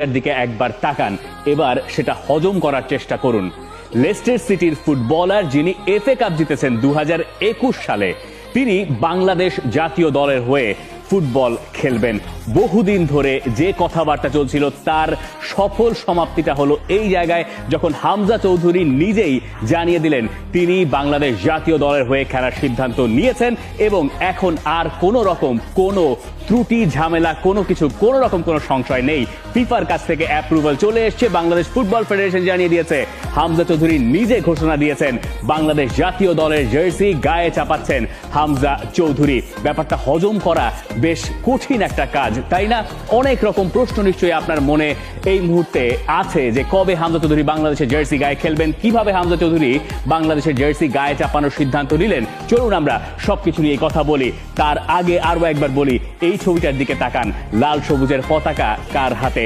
এর দিকে একবার তাকান, এবার সেটা হজম করার চেষ্টা করুন। লেস্টার সিটির ফুটবলার যিনি এফএ কাপ জিতেছেন 2021 সালে, তিনি বাংলাদেশ জাতীয় দলের হয়ে ফুটবল খেলবেন। বহুদিন ধরে যে কথাবার্তা চলছিল তার সফল সমাপ্তিটা হলো এই জায়গায়, যখন হামজা চৌধুরী নিজেই জানিয়ে দিলেন তিনি বাংলাদেশ জাতীয় দলের হয়ে খেলার সিদ্ধান্ত নিয়েছেন এবং এখন আর কোনো রকম কোনো ত্রুটি ঝামেলা কোনো রকম কোনো সংশয় নেই। ফিফার কাছ থেকে অ্যাপ্রুভাল চলে এসেছে, বাংলাদেশ ফুটবল ফেডারেশন জানিয়ে দিয়েছে, হামজা চৌধুরী নিজে ঘোষণা দিয়েছেন বাংলাদেশ জাতীয় দলের জার্সি গায়ে চাপাচ্ছেন হামজা চৌধুরী। ব্যাপারটা হজম করা বেশ কঠিন একটা কাজ, তাই না? অনেক রকম প্রশ্ন নিশ্চয়ই আপনার মনে এই মুহূর্তে আছে যে কবে হামজা চৌধুরী বাংলাদেশের জার্সি গায়ে খেলবেন, কিভাবে হামজা চৌধুরী বাংলাদেশের জার্সি গায়ে চাপানোর সিদ্ধান্ত নিলেন। চলুন আমরা সবকিছু নিয়ে কথা বলি। তার আগে আরো একবার বলি, এই ছবিটার দিকে তাকান, লাল সবুজের পতাকা কার হাতে?